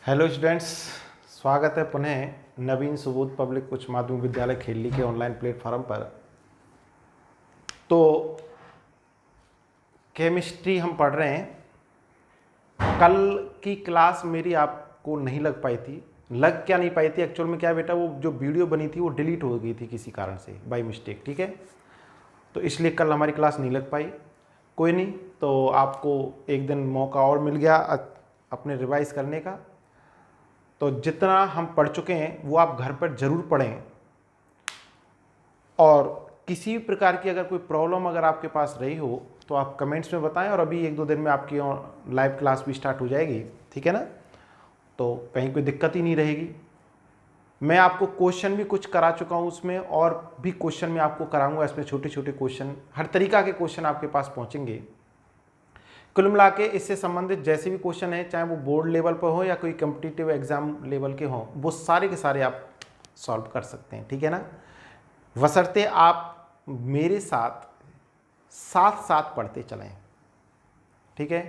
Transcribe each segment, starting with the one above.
Hello students, स्वागत है पुनः नवीन सुबोध पब्लिक उच्च माध्यमिक विद्यालय खेली के ऑनलाइन प्लेटफॉर्म पर। तो केमिस्ट्री हम पढ़ रहे हैं। कल की क्लास मेरी आपको नहीं लग पाई थी। लग क्या नहीं पाई थी, एक्चुअल में क्या है बेटा, वो जो वीडियो बनी थी वो डिलीट हो गई थी किसी कारण से बाय मिस्टेक, ठीक है। तो इसलिए कल हमारी क्लास नहीं लग पाई। कोई नहीं, तो आपको एक दिन मौका और मिल गया अपने रिवाइज करने का। तो जितना हम पढ़ चुके हैं वो आप घर पर ज़रूर पढ़ें, और किसी भी प्रकार की अगर कोई प्रॉब्लम अगर आपके पास रही हो तो आप कमेंट्स में बताएं। और अभी एक दो दिन में आपकी लाइव क्लास भी स्टार्ट हो जाएगी, ठीक है ना। तो कहीं कोई दिक्कत ही नहीं रहेगी। मैं आपको क्वेश्चन भी कुछ करा चुका हूँ उसमें, और भी क्वेश्चन मैं आपको कराऊंगा। इसमें छोटे छोटे क्वेश्चन, हर तरीका के क्वेश्चन आपके पास पहुँचेंगे। कुल मिला के इससे संबंधित जैसे भी क्वेश्चन है, चाहे वो बोर्ड लेवल पर हो या कोई कम्पिटिटिव एग्जाम लेवल के हों, वो सारे के सारे आप सॉल्व कर सकते हैं, ठीक है ना। बशर्ते आप मेरे साथ साथ साथ पढ़ते चलें, ठीक है।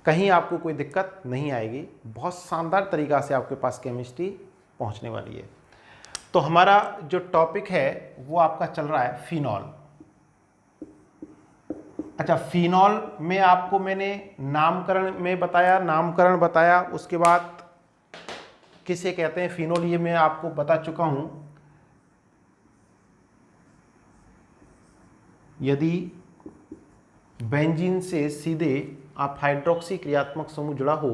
कहीं आपको कोई दिक्कत नहीं आएगी। बहुत शानदार तरीका से आपके पास केमिस्ट्री पहुंचने वाली है। तो हमारा जो टॉपिक है वो आपका चल रहा है फिनॉल। अच्छा, फिनॉल में आपको मैंने नामकरण बताया। उसके बाद किसे कहते हैं फिनॉल, ये मैं आपको बता चुका हूं। यदि बेंजीन से सीधे आप हाइड्रोक्सी क्रियात्मक समूह जुड़ा हो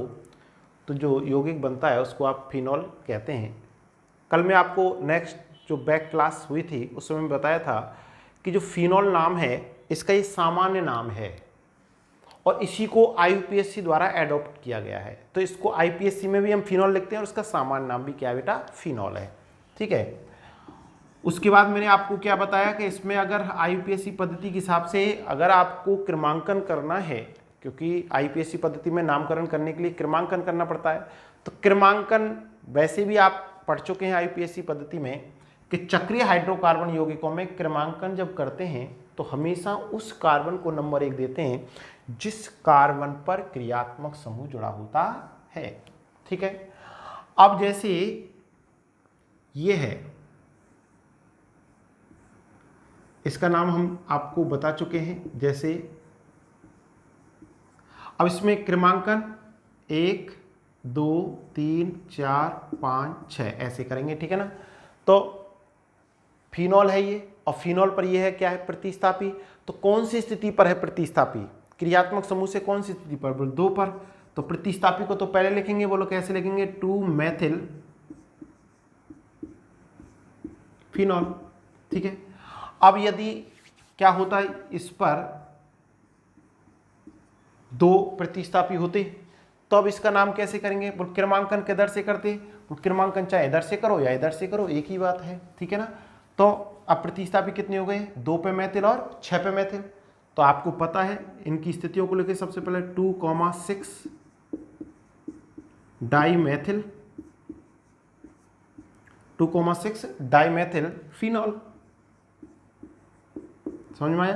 तो जो यौगिक बनता है उसको आप फिनॉल कहते हैं। कल मैं आपको नेक्स्ट जो बैक क्लास हुई थी उसमें मैं बताया था कि जो फिनॉल नाम है इसका ये सामान्य नाम है, और इसी को आईयूपीएससी द्वारा एडॉप्ट किया गया है। तो इसको आईपीएससी में भी हम फिनॉल लिखते हैं, और इसका सामान्य नाम भी क्या है बेटा, फिनॉल है, ठीक है। उसके बाद मैंने आपको क्या बताया कि इसमें अगर आईयूपीएससी पद्धति के हिसाब से अगर आपको क्रमांकन करना है, क्योंकि आईयूपीएससी पद्धति में नामकरण करने के लिए क्रमांकन करना पड़ता है। तो क्रमांकन वैसे भी आप पढ़ चुके हैं आईयूपीएससी पद्धति में कि चक्रीय हाइड्रोकार्बन यौगिकों में क्रमांकन जब करते हैं तो हमेशा उस कार्बन को नंबर 1 देते हैं जिस कार्बन पर क्रियात्मक समूह जुड़ा होता है, ठीक है। अब जैसे ये है, इसका नाम हम आपको बता चुके हैं। जैसे अब इसमें क्रमांकन 1 2 3 4 5 6 ऐसे करेंगे, ठीक है ना। तो फिनॉल है ये, और फिनॉल पर ये है क्या है, प्रतिस्थापी। तो कौन सी स्थिति पर है प्रतिस्थापी, क्रियात्मक समूह से कौन सी स्थिति पर, बोलो 2 पर। तो प्रतिस्थापी को तो पहले लिखेंगे, बोलो कैसे लिखेंगे, 2 मेथिल फिनॉल, ठीक है। अब यदि क्या होता है, इस पर 2 प्रतिस्थापी होते तो अब इसका नाम कैसे करेंगे, बोल क्रमांकन किधर से करते, क्रमांकन चाहे इधर से करो या इधर से करो, एक ही बात है, ठीक है ना। तो अब प्रतिस्थापी कितने हो गए, 2 पे मेथिल और 6 पे मेथिल। तो आपको पता है इनकी स्थितियों को लेकर सबसे पहले 2,6 dimethyl, 2,6 dimethyl phenol. समझ में आया,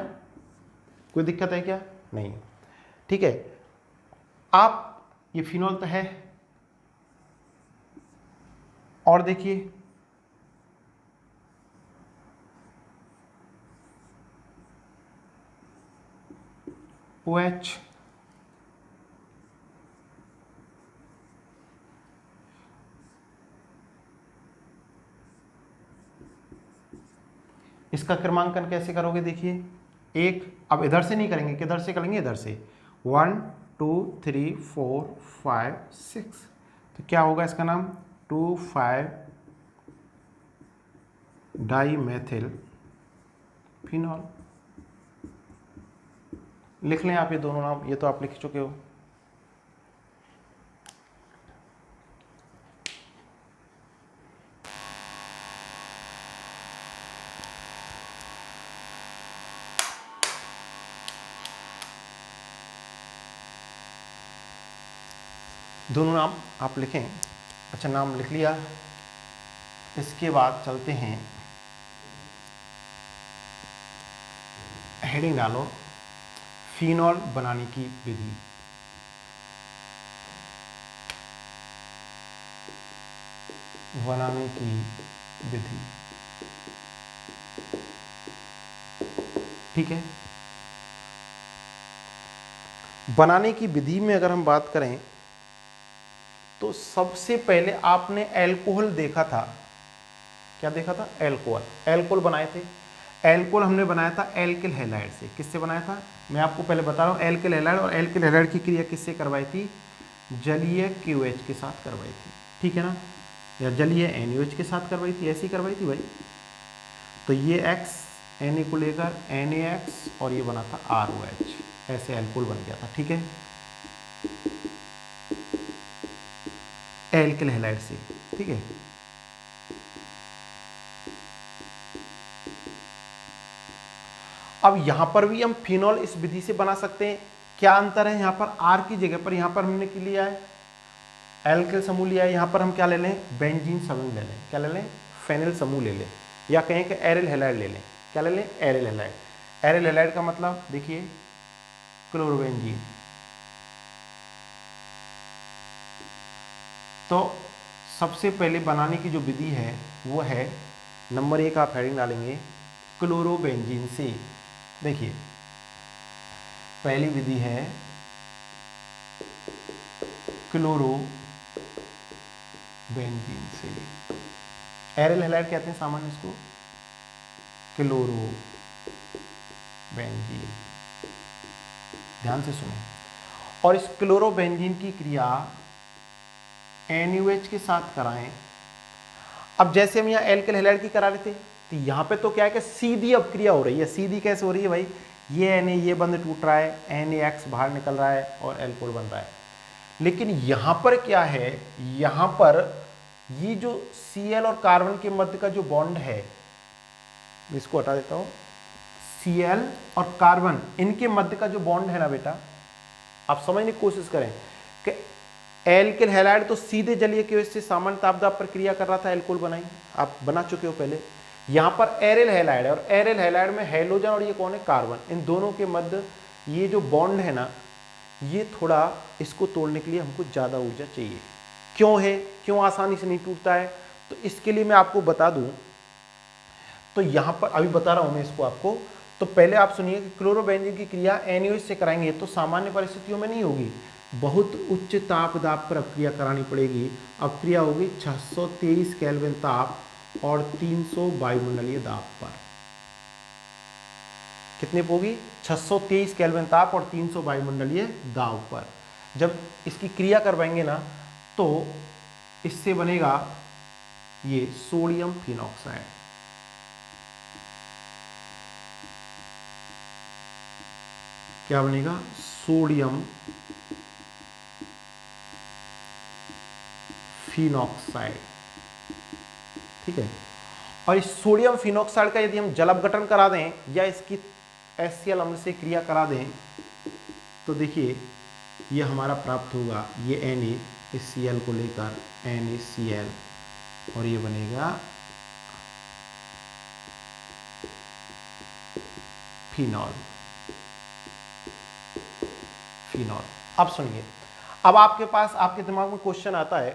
कोई दिक्कत है क्या, नहीं, ठीक है। आप ये फिनॉल तो है, और देखिए OH, इसका क्रमांकन कैसे करोगे, देखिए एक, अब इधर से नहीं करेंगे, किधर से करेंगे, इधर से 1 2 3 4 5 6। तो क्या होगा इसका नाम, 2,5 डाई मेथिल फिनॉल। लिख लें आप ये दोनों नाम, ये तो आप लिख चुके हो। दोनों नाम आप लिखें। अच्छा, नाम लिख लिया। इसके बाद चलते हैं, हेडिंग डालो, फिनॉल बनाने की विधि। बनाने की विधि, ठीक है। बनाने की विधि में अगर हम बात करें तो सबसे पहले आपने अल्कोहल देखा था, क्या देखा था? अल्कोहल। अल्कोहल बनाए थे। अल्कोहल हमने बनाया था एल्किल हैलाइड से। किससे बनाया था? मैं आपको पहले बता रहा हूँ, एल्किल हैलाइड। और एल्किल हैलाइड की क्रिया किससे करवाई थी? जलीय KOH के साथ करवाई थी, ठीक है ना, या जलीय NaOH के साथ करवाई थी, ऐसी करवाई थी भाई। तो ये X Na को लेकर NaX और ये बना था ROH, ऐसे अल्कोहल बन गया था, ठीक है, एल्किल हैलाइड से, ठीक है। अब यहां पर भी हम फिनॉल इस विधि से बना सकते हैं। क्या अंतर है? यहां पर R की जगह पर यहां पर हमने क्या लिया है? एल्किल समूह लिया है। यहां पर हम क्या ले लें? बेंजीन समूह ले लें। क्या ले लें? फेनिल समूह ले लें, या कहें कि एरिल हैलाइड ले लें। क्या ले लें? Aryl halide. एरिल हैलाइड का मतलब देखिए क्लोरोबेंजीन। तो सबसे पहले बनाने की जो विधि है वो है, नंबर 1 आप हेडिंग डालेंगे क्लोरोबेंजीन से। देखिए पहली विधि है क्लोरोबेंजीन से। एरिल हैलाइड कहते हैं सामान्य इसको, क्लोरोबेंजीन। ध्यान से सुने। और इस क्लोरोबेंजीन की क्रिया NaOH के साथ कराएं। अब जैसे हम यहाँ एल्किल हैलाइड की करा रहे थे, तो यहाँ पे तो क्या है कि सीधी अब क्रिया हो रही है। सीधी कैसे हो रही है भाई? ये Na ये बंद टूट रहा है, NaX बाहर निकल रहा है और अल्कोहल बन रहा है। लेकिन यहाँ पर क्या है? यहाँ पर ये जो Cl और कार्बन के मध्य का जो बॉन्ड है, इसको हटा देता हूँ। Cl और कार्बन इनके मध्य का जो बॉन्ड है ना बेटा, आप समझने की कोशिश करें कि एल्किल हैलाइड तो सीधे जलीय KOH से सामान्य तापदाब पर क्रिया कर रहा था, अल्कोहल बनाई, आप बना चुके हो पहले। यहाँ पर एरिल हैलाइड है और एरिल हैलाइड में हाइड्रोजन और ये कौन है? कार्बन। इन दोनों के मध्य ये जो बॉन्ड है ना, ये थोड़ा, इसको तोड़ने के लिए हमको ज़्यादा ऊर्जा चाहिए। क्यों है? क्यों आसानी से नहीं टूटता है? तो इसके लिए मैं आपको बता दूं, तो यहाँ पर अभी बता रहा हूँ मैं इसको आपको। तो पहले आप सुनिए कि क्लोरोबेंजीन की क्रिया NaOH से कराएंगे तो सामान्य परिस्थितियों में नहीं होगी, बहुत उच्च ताप दाब पर अपक्रिया करानी पड़ेगी। अपक्रिया होगी 623 केल्विन ताप और 300 वायुमंडलीय दाब पर। कितने पे होगी? 623 केल्विन ताप और 300 वायुमंडलीय दाब पर। जब इसकी क्रिया करवाएंगे ना, तो इससे बनेगा ये सोडियम फिनॉक्साइड। क्या बनेगा? सोडियम फिनॉक्साइड, ठीक है। और इस सोडियम फिनॉक्साइड का यदि हम जल अपघटन करा दें या इसकी HCl अम्ल से क्रिया करा दें, तो देखिए ये हमारा प्राप्त होगा, ये Na इस Cl को लेकर NaCl और ये बनेगा फिनॉल। फिनॉल। अब सुनिए, अब आपके पास, आपके दिमाग में क्वेश्चन आता है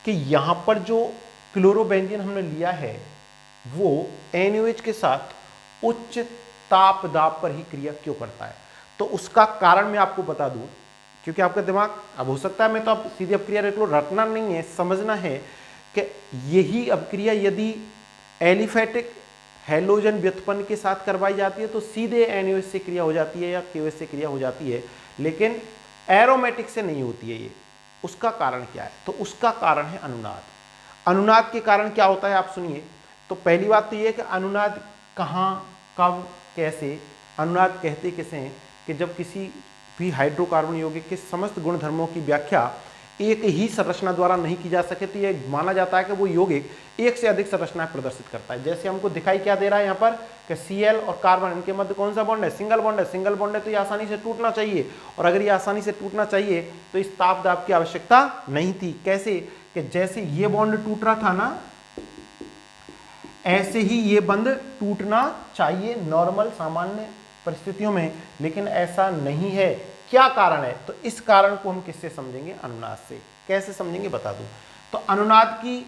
कि यहां पर जो क्लोरोबेंजीन हमने लिया है वो NaOH के साथ उच्च ताप दाब पर ही क्रिया क्यों करता है? तो उसका कारण मैं आपको बता दूं, क्योंकि आपका दिमाग, अब हो सकता है मैं तो अब सीधी अपक्रिया रेट लो, रटना नहीं है, समझना है कि यही अपक्रिया यदि एलिफेटिक हैलोजन व्युत्पन्न के साथ करवाई जाती है तो सीधे NaOH से क्रिया हो जाती है या KOH से क्रिया हो जाती है, लेकिन एरोमेटिक से नहीं होती है ये। उसका कारण क्या है? तो उसका कारण है अनुनाद। अनुनाद के कारण क्या होता है आप सुनिए। तो पहली बात तो ये है कि अनुनाद कहाँ, कब, कैसे। अनुनाद कहते किसे हैं कि जब किसी भी हाइड्रोकार्बन यौगिक के समस्त गुणधर्मों की व्याख्या एक ही संरचना द्वारा नहीं की जा सके तो यह माना जाता है कि वो यौगिक एक से अधिक संरचनाएं प्रदर्शित करता है। जैसे हमको दिखाई क्या दे रहा है यहाँ पर कि Cl और कार्बन, इनके मध्य कौन सा बॉन्ड है? सिंगल बॉन्ड है। सिंगल बॉन्ड है तो ये आसानी से टूटना चाहिए, और अगर ये आसानी से टूटना चाहिए तो इस ताप दाब की आवश्यकता नहीं थी। कैसे? कि जैसे ये बॉन्ड टूट रहा था ना, ऐसे ही ये बंद टूटना चाहिए नॉर्मल सामान्य परिस्थितियों में, लेकिन ऐसा नहीं है। क्या कारण है? तो इस कारण को हम किससे समझेंगे? अनुनाद से। कैसे समझेंगे बता दूं। तो अनुनाद की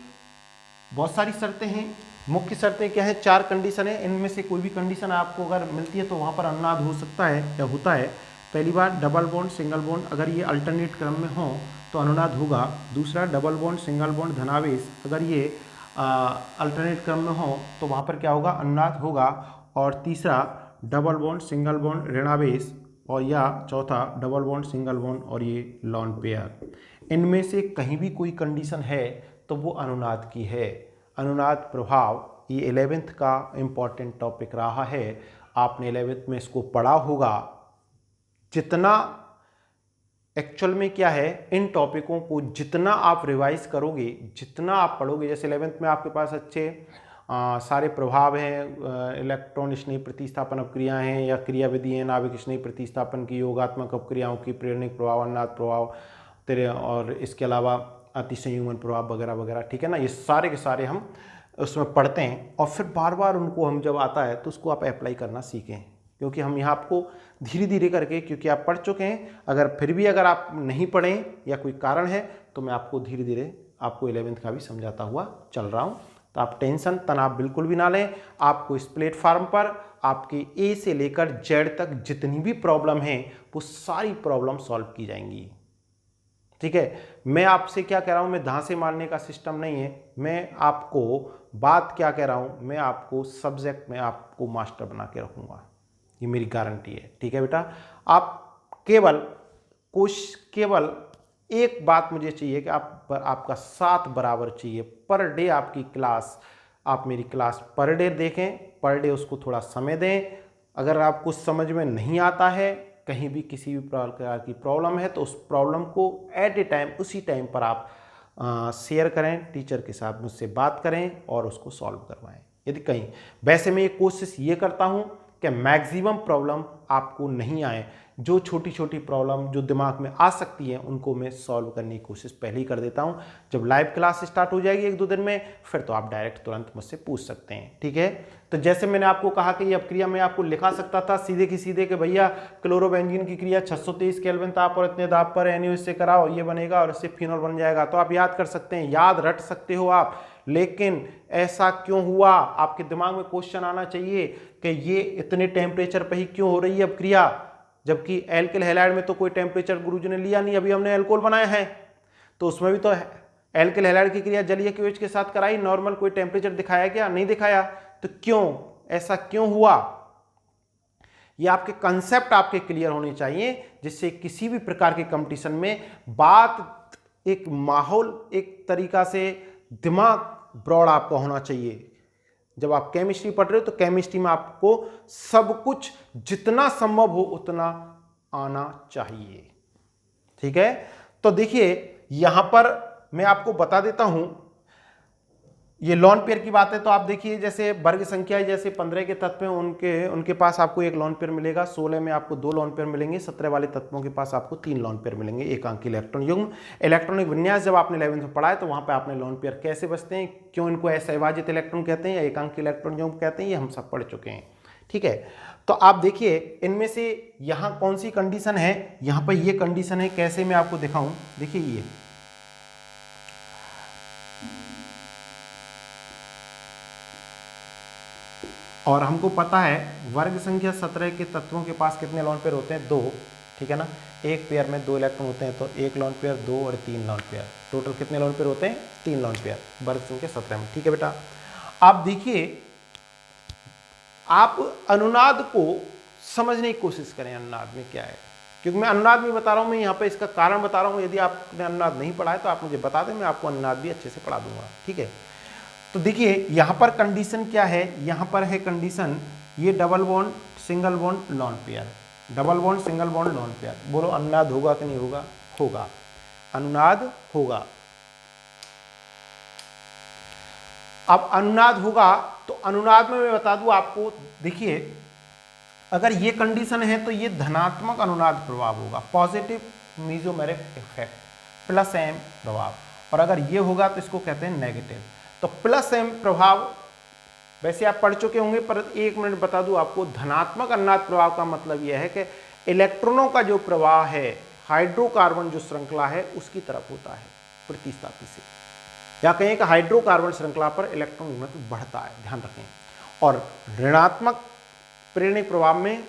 बहुत सारी शर्तें हैं। मुख्य शर्तें क्या हैं? 4 कंडीशन है, इनमें से कोई भी कंडीशन आपको अगर मिलती है तो वहाँ पर अनुनाद हो सकता है या होता है। पहली बात, डबल बॉन्ड सिंगल बॉन्ड अगर ये अल्टरनेट क्रम में हो तो अनुनाद होगा। दूसरा, डबल बॉन्ड सिंगल बॉन्ड धनावेश अगर ये अल्टरनेट क्रम में हो तो वहाँ पर क्या होगा? अनुनाद होगा। और तीसरा, डबल बॉन्ड सिंगल बॉन्ड ऋणावेश, और या चौथा डबल बॉन्ड सिंगल बॉन्ड और ये लॉन पेयर। इनमें से कहीं भी कोई कंडीशन है तो वो अनुनाद की है। अनुनाद प्रभाव ये 11th का इम्पॉर्टेंट टॉपिक रहा है। आपने 11th में इसको पढ़ा होगा। जितना एक्चुअल में क्या है, इन टॉपिकों को जितना आप रिवाइज करोगे, जितना आप पढ़ोगे, जैसे 11th में आपके पास अच्छे सारे प्रभाव हैं, इलेक्ट्रॉन स्नेह प्रतिस्थापन अपक्रियाएं हैं या क्रियाविधि हैं, नाभिक स्नेह प्रतिस्थापन की, योगात्मक अपक्रियाओं की, प्रेरणिक प्रभाव, अनुनाद प्रभाव तेरे, और इसके अलावा अतिसंयुग्मन प्रभाव वगैरह वगैरह, ठीक है ना। ये सारे के सारे हम उसमें पढ़ते हैं और फिर बार बार उनको हम जब आता है तो उसको आप अप्लाई करना सीखें, क्योंकि हम यहाँ आपको धीरे धीरे करके, क्योंकि आप पढ़ चुके हैं, अगर फिर भी अगर आप नहीं पढ़ें या कोई कारण है तो मैं आपको धीरे धीरे आपको 11th का भी समझाता हुआ चल रहा हूँ। तो आप टेंशन तनाव बिल्कुल भी ना लें। आपको इस प्लेटफार्म पर आपके ए से लेकर जेड तक जितनी भी प्रॉब्लम है वो सारी प्रॉब्लम सॉल्व की जाएंगी, ठीक है। मैं आपसे क्या कह रहा हूँ, मैं धांसे मारने का सिस्टम नहीं है। मैं आपको बात क्या कह रहा हूँ, मैं आपको सब्जेक्ट में आपको मास्टर बना के रखूँगा, ये मेरी गारंटी है, ठीक है बेटा। आप केवल एक बात मुझे चाहिए कि आपका 7 बराबर चाहिए पर डे आपकी क्लास। आप मेरी क्लास पर डे देखें, पर डे उसको थोड़ा समय दें। अगर आपको समझ में नहीं आता है, कहीं भी किसी भी प्रकार की प्रॉब्लम है, तो उस प्रॉब्लम को एट ए टाइम, उसी टाइम पर आप शेयर करें, टीचर के साथ मुझसे बात करें और उसको सॉल्व करवाएं यदि कहीं। वैसे मैं ये कोशिश ये करता हूँ कि मैक्सिमम प्रॉब्लम आपको नहीं आए। जो छोटी छोटी प्रॉब्लम जो दिमाग में आ सकती है उनको मैं सॉल्व करने की कोशिश पहले ही कर देता हूँ। जब लाइव क्लास स्टार्ट हो जाएगी 1-2 दिन में, फिर तो आप डायरेक्ट तुरंत मुझसे पूछ सकते हैं, ठीक है। तो जैसे मैंने आपको कहा कि ये अपक्रिया मैं आपको लिखा सकता था सीधे की सीधे कि भैया क्लोरोबेंजीन की क्रिया 623 केल्विन ताप और इतने दाब पर NaOH से कराओ, ये बनेगा और इससे फिनॉल बन जाएगा। तो आप याद कर सकते हैं, याद रट सकते हो आप, लेकिन ऐसा क्यों हुआ? आपके दिमाग में क्वेश्चन आना चाहिए कि ये इतने टेम्परेचर पर ही क्यों हो रही है अपक्रिया, जबकि एल्किल हैलाइड में तो कोई टेम्परेचर गुरुजी ने लिया नहीं। अभी हमने एल्कोहल बनाया है तो उसमें भी तो एल्किल हैलाइड की क्रिया जलीय KOH के साथ कराई, नॉर्मल कोई टेम्परेचर दिखाया क्या? नहीं दिखाया। तो क्यों, ऐसा क्यों हुआ? ये आपके कंसेप्ट आपके क्लियर होने चाहिए, जिससे किसी भी प्रकार के कंपटीशन में बात, एक माहौल, एक तरीका से दिमाग ब्रॉड आपका होना चाहिए। जब आप केमिस्ट्री पढ़ रहे हो तो केमिस्ट्री में आपको सब कुछ जितना संभव हो उतना आना चाहिए, ठीक है। तो देखिए यहां पर मैं आपको बता देता हूं, ये लॉन पेयर की बात है। तो आप देखिए जैसे वर्ग संख्या, जैसे 15 के तत्व हैं, उनके पास आपको 1 लॉन पेयर मिलेगा, 16 में आपको 2 लॉन पेयर मिलेंगे, 17 वाले तत्वों के पास आपको 3 लॉन पेयर मिलेंगे, एकांकी इलेक्ट्रॉन युग्म। इलेक्ट्रॉनिक विन्यास जब आपने 11th में पढ़ा है तो वहां पे आपने लॉन पेयर कैसे बचते हैं, क्यों इनको असहभाजित इलेक्ट्रॉन कहते हैं या एकांकी इलेक्ट्रॉन युग्म कहते हैं, ये हम सब पढ़ चुके हैं, ठीक है। तो आप देखिए इनमें से यहां कौन सी कंडीशन है, यहां पर ये कंडीशन है, कैसे मैं आपको दिखाऊं। देखिए ये और हमको पता है वर्ग संख्या 17 के तत्वों के पास कितने लॉन पेयर होते हैं? 2, ठीक है ना। एक पेयर में 2 इलेक्ट्रॉन होते हैं, तो 1 लॉन पेयर, 2 और 3 लॉन पेयर, टोटल कितने लॉन पेयर होते हैं? 3 लॉन पेयर वर्ग संख्या 17 में, ठीक है बेटा। आप देखिए, आप अनुनाद को समझने की कोशिश करें, अनुनाद में क्या है, क्योंकि मैं अनुनाद में बता रहा हूं, मैं यहाँ पे इसका कारण बता रहा हूँ। यदि आपने अनुनाद नहीं पढ़ा है तो आप मुझे बता दें, मैं आपको अनुनाद भी अच्छे से पढ़ा दूंगा, ठीक है। तो देखिए यहां पर कंडीशन क्या है, यहां पर है कंडीशन, ये double bond single bond lone pair, double bond single bond lone pair. बोलो अनुनाद होगा कि नहीं होगा? होगा, अनुनाद होगा। अब अनुनाद होगा तो अनुनाद में मैं बता दूं आपको, देखिए अगर ये कंडीशन है तो ये धनात्मक अनुनाद प्रभाव होगा, positive mesomeric effect, plus M प्रभाव। और अगर ये होगा तो इसको कहते हैं नेगेटिव। तो प्लस M प्रभाव वैसे आप पढ़ चुके होंगे, पर 1 मिनट बता दूं आपको। धनात्मक अनुनाद प्रभाव का मतलब यह है कि इलेक्ट्रॉनों का जो प्रवाह है हाइड्रोकार्बन जो श्रृंखला है उसकी तरफ होता है प्रतिस्थापी से, या कहें कि हाइड्रोकार्बन श्रृंखला पर इलेक्ट्रॉन घनत्व बढ़ता है, ध्यान रखें। और ऋणात्मक प्रेरणिक प्रभाव में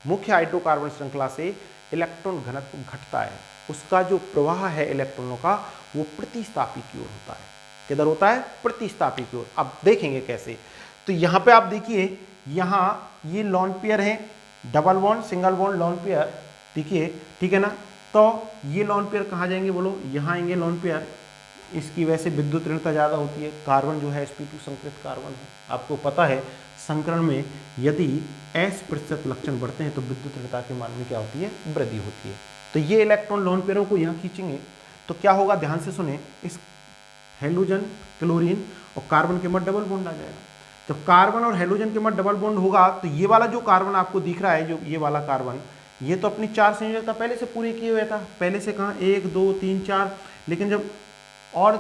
मुख्य हाइड्रोकार्बन श्रृंखला से इलेक्ट्रॉन घनत्व घटता है, उसका जो प्रवाह है इलेक्ट्रॉनों का वो प्रतिस्थापी की ओर होता है। किधर होता है? प्रतिस्थापी की ओर। अब देखेंगे कैसे। तो यहाँ पे आप देखिए, यहाँ ये लॉन पेयर है, double bond single bond lone pair, देखिए, ठीक है ना। तो ये लॉन पेयर कहाँ जाएंगे बोलो? यहाँ आएंगे लॉन पेयर। इसकी वैसे विद्युत ऋणता ज़्यादा होती है, कार्बन जो है sp2 संकृत कार्बन है। आपको पता है संकरण में यदि S% लक्षण बढ़ते हैं तो विद्युत ऋणता के मान में क्या होती है? वृद्धि होती है। तो ये इलेक्ट्रॉन लॉन पेयरों को यहाँ खींचेंगे तो क्या होगा? ध्यान से सुने, इस हेलोजन, क्लोरीन और कार्बन के मध्य डबल बॉन्ड आ जाएगा। जब कार्बन और हेलोजन के मध्य डबल बॉन्ड होगा तो ये वाला जो कार्बन आपको दिख रहा है, जो ये वाला कार्बन, ये तो अपनी 4 संयोजकता पहले से पूरी किए हुए था। पहले से कहाँ? 1 2 3 4। लेकिन जब और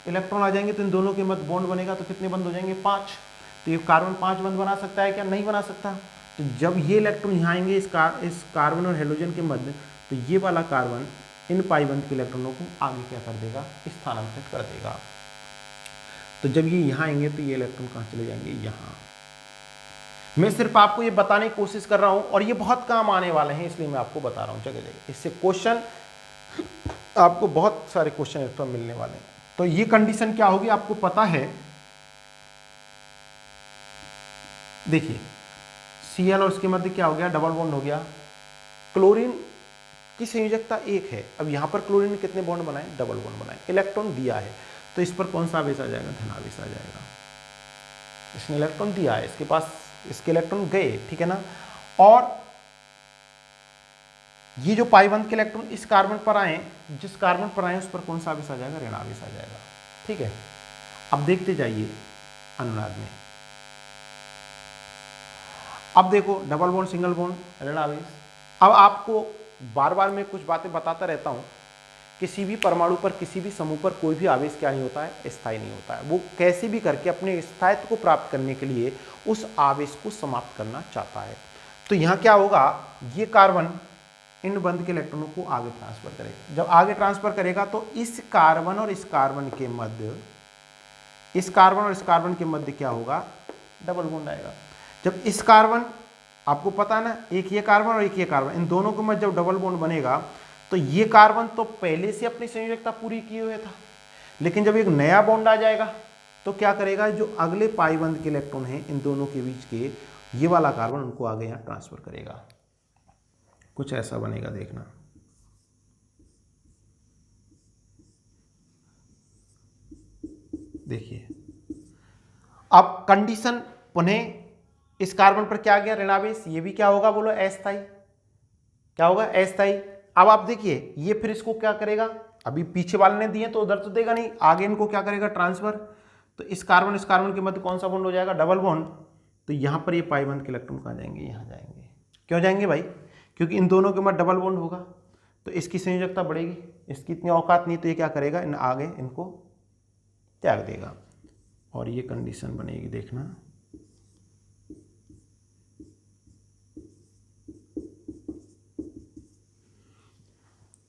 इलेक्ट्रॉन आ जाएंगे तो इन दोनों के मध्य बॉन्ड बनेगा तो कितने बंद हो जाएंगे? 5। तो ये कार्बन 5 बंद बना सकता है क्या? नहीं बना सकता। तो जब ये इलेक्ट्रॉन यहाँ आएंगे इस कार्बन और हेलोजन के मध्य, तो ये वाला कार्बन इन पाई बंद के इलेक्ट्रॉनों को आगे क्या कर देगा? स्थानांतरित कर देगा। तो जब ये यहाँ आएंगे तो ये इलेक्ट्रॉन कहाँ चले जाएंगे? यहाँ। मैं सिर्फ आपको ये बताने की कोशिश कर रहा हूँ और ये बहुत काम आने वाले हैं, इसलिए मैं आपको बता रहा हूँ जगह जगह। इससे क्वेश्चन, आपको बहुत सारे क्वेश्चन इस पर मिलने वाले हैं। तो ये कंडीशन क्या होगी आपको पता है? देखिए, Cl और इसके मध्य क्या हो गया? डबल बॉन्ड हो गया। क्लोरीन की संयोजकता 1 है। अब यहाँ पर क्लोरीन ने कितने बॉन्ड बनाए? डबल बॉन्ड बनाए। इलेक्ट्रॉन दिया है तो इस पर कौन सा आवेश आ जाएगा? धनावेश आ जाएगा। इसने इलेक्ट्रॉन दिया है, इसके पास इसके इलेक्ट्रॉन गए, ठीक है ना। और ये जो पाई बंद के इलेक्ट्रॉन इस कार्बन पर आए, जिस कार्बन पर आए उस पर कौन सा आवेश आ जाएगा? ऋणावेश आ जाएगा, ठीक है। अब देखते जाइए अनुनाद में। अब देखो, डबल बॉन्ड सिंगल बॉन्ड ऋणावेश। अब आपको बार बार मैं कुछ बातें बताता रहता हूं, किसी भी परमाणु पर, किसी भी समूह पर कोई भी आवेश क्या नहीं होता है? स्थायी नहीं होता है। वो कैसे भी करके अपने स्थायित्व को प्राप्त करने के लिए उस आवेश को समाप्त करना चाहता है। तो यहाँ क्या होगा? ये कार्बन इन बंद के इलेक्ट्रॉनों को आगे ट्रांसफर करेगा। जब आगे ट्रांसफर करेगा तो इस कार्बन और इस कार्बन के मध्य, इस कार्बन और इस कार्बन के मध्य क्या होगा? डबल बॉन्ड आएगा। जब इस कार्बन, आपको पता है ना, एक ये कार्बन और एक ये कार्बन, इन दोनों के मध्य जब डबल बॉन्ड बनेगा तो ये कार्बन तो पहले से अपनी संयोजकता पूरी किए हुए था, लेकिन जब एक नया बॉन्ड आ जाएगा तो क्या करेगा? जो अगले पाई बंद के इलेक्ट्रॉन हैं इन दोनों के बीच के, ये वाला कार्बन उनको आगे यहाँ ट्रांसफर करेगा। कुछ ऐसा बनेगा, देखना। देखिए, अब कंडीशन पुनः इस कार्बन पर क्या गया? ऋणावेश। ये भी क्या होगा बोलो? अस्थायी। क्या होगा? अस्थायी। अब आप देखिए, ये फिर इसको क्या करेगा? अभी पीछे वाले ने दिए तो उधर तो देगा नहीं, आगे इनको क्या करेगा? ट्रांसफर। तो इस कार्बन के मध्य कौन सा बॉन्ड हो जाएगा? Double bond. तो यहां पर ये पाई बंद के इलेक्ट्रॉन कहां जाएंगे? यहां जाएंगे। क्यों जाएंगे भाई? क्योंकि इन दोनों के मध्य डबल बॉन्ड होगा तो इसकी संयोजकता बढ़ेगी। इसकी इतनी औकात नहीं, तो ये क्या करेगा? इन आगे इनको त्याग देगा और ये कंडीशन बनेगी, देखना।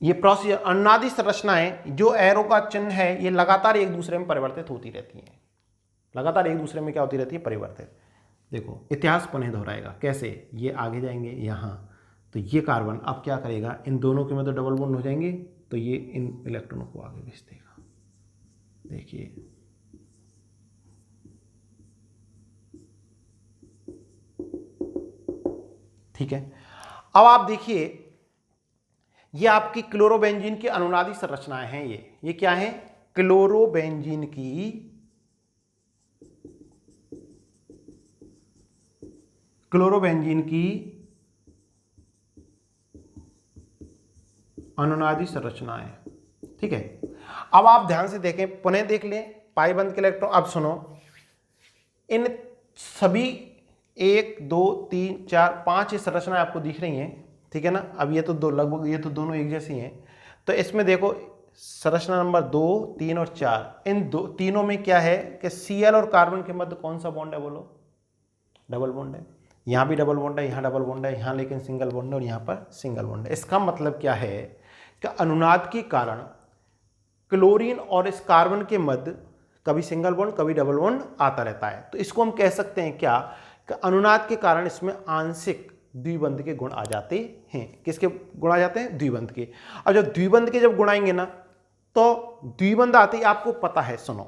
ये प्रोसीजर, अनुनादी संरचनाएं जो एरो का चिन्ह है, ये लगातार एक दूसरे में परिवर्तित होती रहती हैं। लगातार एक दूसरे में क्या होती रहती है? परिवर्तित। देखो, इतिहास पुनः दोहराएगा। कैसे? ये आगे जाएंगे यहाँ, तो ये कार्बन अब क्या करेगा? इन दोनों के मध्य डबल बॉन्ड हो जाएंगे तो ये इन इलेक्ट्रॉनों को आगे भेज देगा। देखिए, ठीक है। अब आप देखिए, ये आपकी क्लोरोबेंजीन की अनुनादी संरचनाएं हैं। ये क्या है? क्लोरोबेंजीन की अनुनादी संरचनाएं, ठीक है। अब आप ध्यान से देखें, पुनः देख लें पाई बंद के इलेक्ट्रॉन। अब सुनो, इन सभी 1 2 3 4 5 ये संरचनाएं आपको दिख रही हैं, ठीक है ना। अब ये तो दो, लगभग ये तो दोनों एक जैसी हैं। तो इसमें देखो, संरचना नंबर 2 3 और 4, इन तीनों में क्या है कि Cl और कार्बन के मध्य कौन सा बॉन्ड है बोलो? डबल बॉन्ड है। यहाँ भी डबल बॉन्ड है, यहाँ डबल बॉन्ड है, यहाँ लेकिन सिंगल बॉन्ड है और यहाँ पर सिंगल बॉन्ड है। इसका मतलब क्या है कि अनुनाद के कारण क्लोरीन और इस कार्बन के मध्य कभी सिंगल बॉन्ड कभी डबल बॉन्ड आता रहता है। तो इसको हम कह सकते हैं क्या कि अनुनाद के कारण इसमें आंशिक द्विबंध के गुण आ जाते हैं। किसके गुण आ जाते हैं? द्विबंध के। और जब द्विबंध के जब गुण आएंगे ना, तो द्विबंध आते ही आपको पता है, सुनो,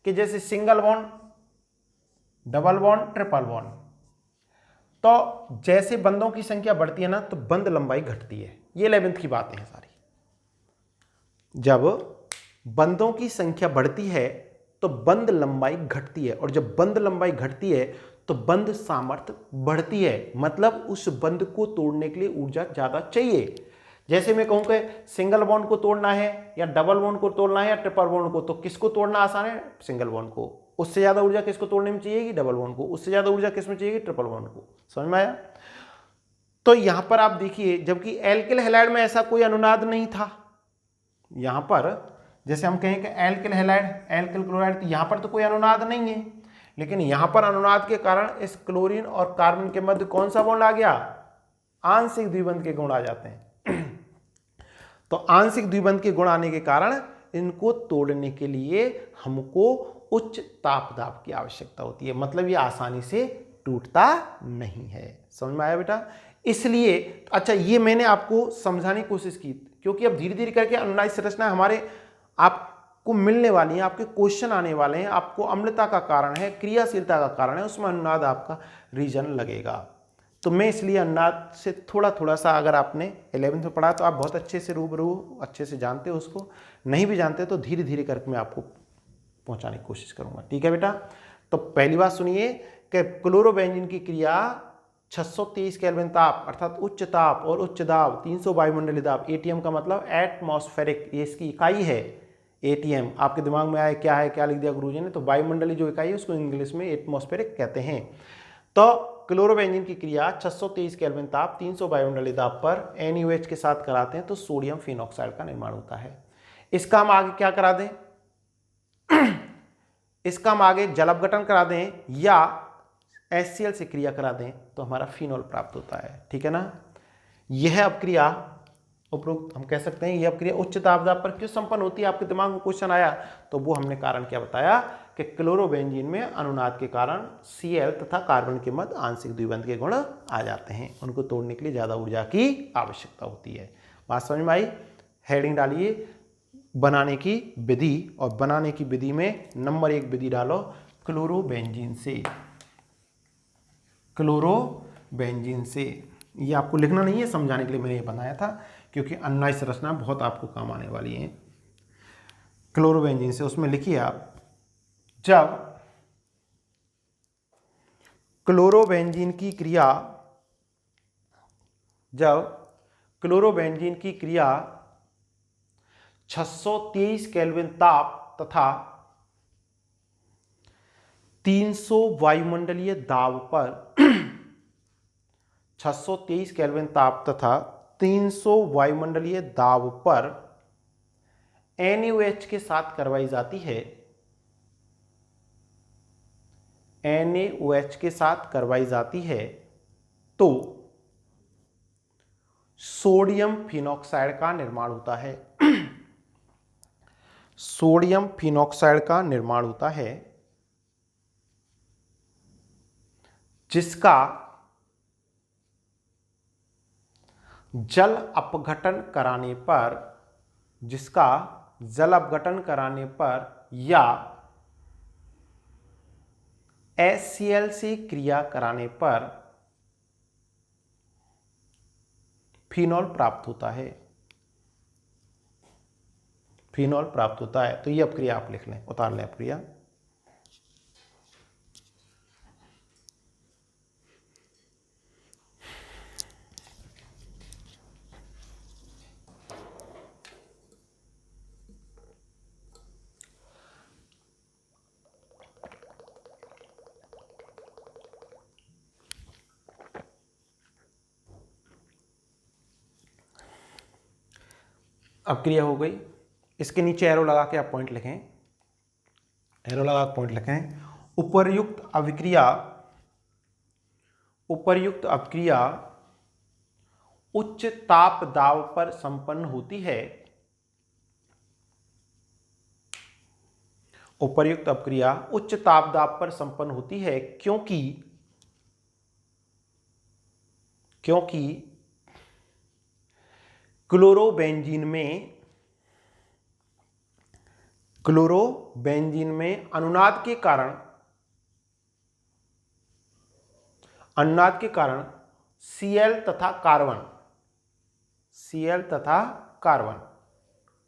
कि जैसे single bond, double bond, triple bond, तो जैसे बंधों की संख्या बढ़ती है ना, तो बंध लंबाई घटती है। ये 11th की बातें हैं सारी। जब बंधों की संख्या बढ़ती है तो बंध लंबाई घटती है, और जब बंध लंबाई घटती है तो बंध सामर्थ्य बढ़ती है। मतलब उस बंध को तोड़ने के लिए ऊर्जा ज्यादा चाहिए। जैसे मैं कहूं कि सिंगल बॉन्ड को तोड़ना है या डबल बॉन्ड को तोड़ना है या ट्रिपल बॉन्ड को, तो किसको तोड़ना आसान है? सिंगल बॉन्ड को। उससे ज्यादा ऊर्जा किसको तोड़ने में चाहिएगी? डबल बॉन्ड को। उससे ज्यादा ऊर्जा किसमें चाहिएगी? ट्रिपल बॉन्ड को। समझ में आया? तो यहां पर आप देखिए, जबकि एल्किल हैलाइड में ऐसा कोई अनुनाद नहीं था। यहां पर जैसे हम कहें कि एल्किल हैलाइड, एल्किल क्लोराइड, तो यहां पर तो कोई अनुनाद नहीं है, लेकिन यहां पर अनुनाद के कारण इस क्लोरीन और कार्बन के मध्य कौन सा बॉन्ड आ गया? आंशिक द्विबंध के गुण आ जाते हैं। तो आंशिक द्विबंध के गुण आने के कारण इनको तोड़ने के लिए हमको उच्च ताप दाब की आवश्यकता होती है। मतलब ये आसानी से टूटता नहीं है। समझ में आया बेटा? इसलिए अच्छा, ये मैंने आपको समझाने की कोशिश की, क्योंकि अब धीरे धीरे करके अनुनाद संरचना हमारे आपको मिलने वाली है, आपके क्वेश्चन आने वाले हैं। आपको अम्लता का कारण है, क्रियाशीलता का कारण है, उसमें अनुनाद आपका रीजन लगेगा। तो मैं इसलिए अनुनाद से थोड़ा थोड़ा सा, अगर आपने 11th में पढ़ा तो आप बहुत अच्छे से रूबरू अच्छे से जानते हो उसको, नहीं भी जानते तो धीरे धीरे करके मैं आपको पहुंचाने की कोशिश करूंगा। ठीक है बेटा? तो पहली बात सुनिए कि क्लोरोबेंजीन की क्रिया 623 केल्विन ताप अर्थात उच्च ताप और उच्च दाब, 300 वायुमंडलीय दाब, एटीएम का मतलब एटमॉस्फेरिक, ये इसकी इकाई है। एटीएम आपके दिमाग में आया क्या है, क्या लिख दिया गुरुजी ने? तो वायुमंडलीय जो इकाई है उसको इंग्लिश में एटमॉस्फेरिक कहते हैं। तो क्लोरोबेंजीन की क्रिया 623 केल्विन ताप, 300 वायुमंडलीय दाब पर NaOH के साथ कराते हैं तो सोडियम फिनॉक्साइड का निर्माण होता है। इसका हम आगे क्या करा दें? इसका हम आगे जल अपघटन करा दें या HCl से क्रिया करा दें तो हमारा फिनॉल प्राप्त होता है। ठीक है ना? यह अपक्रिया उपरोक्त हम कह सकते हैं, यह अपक्रिया उच्च ताप दाब पर क्यों संपन्न होती है? आपके दिमाग में क्वेश्चन आया तो वो हमने कारण क्या बताया कि क्लोरोबेंजीन में अनुनाद के कारण Cl तथा कार्बन के मध्य आंशिक द्विबंध के गुण आ जाते हैं। उनको तोड़ने के लिए ज्यादा ऊर्जा की आवश्यकता होती है। बात समझ में आई? हेडिंग डालिए बनाने की विधि, और बनाने की विधि में नंबर 1 विधि डालो क्लोरोबेंजीन से। क्लोरोबेंजीन से, ये आपको लिखना नहीं है, समझाने के लिए मैंने ये बनाया था, क्योंकि अनुनाद संरचना बहुत आपको काम आने वाली है। क्लोरोबेंजीन से, उसमें लिखिए आप, जब क्लोरोबेंजीन की क्रिया, जब क्लोरोबेंजीन की क्रिया 623 केल्विन ताप तथा 300 वायुमंडलीय दाब पर 623 केल्विन ताप तथा 300 वायुमंडलीय दाब पर NaOH के साथ करवाई जाती है, NaOH के साथ करवाई जाती है तो सोडियम फिनॉक्साइड का निर्माण होता है। सोडियम फिनॉक्साइड का निर्माण होता है, जिसका जल अपघटन कराने पर, जिसका जल अपघटन कराने पर या HCl से क्रिया कराने पर फिनॉल प्राप्त होता है। फिनॉल प्राप्त होता है। तो ये अपक्रिया आप लिख लें, उतार लें अपक्रिया। अपक्रिया हो गई। इसके नीचे एरो लगा के आप पॉइंट लिखें, एरो लगा के पॉइंट लिखें। उपर्युक्त अभिक्रिया, उपर्युक्त अपक्रिया उच्च ताप दाब पर संपन्न होती है। उपर्युक्त अपक्रिया उच्च तापदाब पर संपन्न होती है क्योंकि क्लोरोबेंजीन में अनुनाद के कारण Cl तथा कार्बन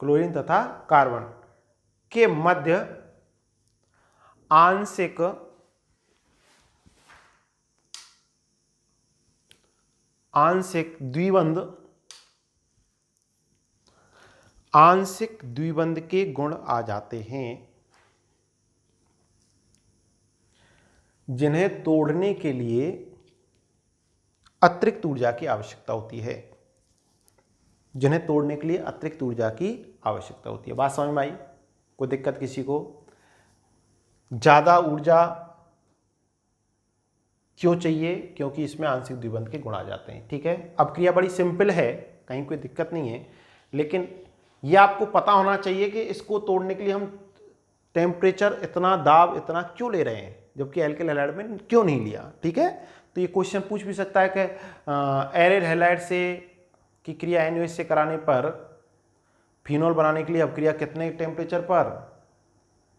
क्लोरीन तथा कार्बन के मध्य आंशिक द्विबंध के गुण आ जाते हैं, जिन्हें तोड़ने के लिए अतिरिक्त ऊर्जा की आवश्यकता होती है। बात समझ में आई? कोई दिक्कत किसी को? ज्यादा ऊर्जा क्यों चाहिए? क्योंकि इसमें आंशिक द्विबंध के गुण आ जाते हैं। ठीक है, अब क्रिया बड़ी सिंपल है, कहीं कोई दिक्कत नहीं है, लेकिन यह आपको पता होना चाहिए कि इसको तोड़ने के लिए हम टेम्परेचर इतना, दाब इतना क्यों ले रहे हैं, जबकि एल्किल हैलाइड में क्यों नहीं लिया। ठीक है, तो ये क्वेश्चन पूछ भी सकता है कि एरिड हैलाइड से की क्रिया NaOH से कराने पर फिनोल बनाने के लिए अपक्रिया कितने टेम्परेचर पर?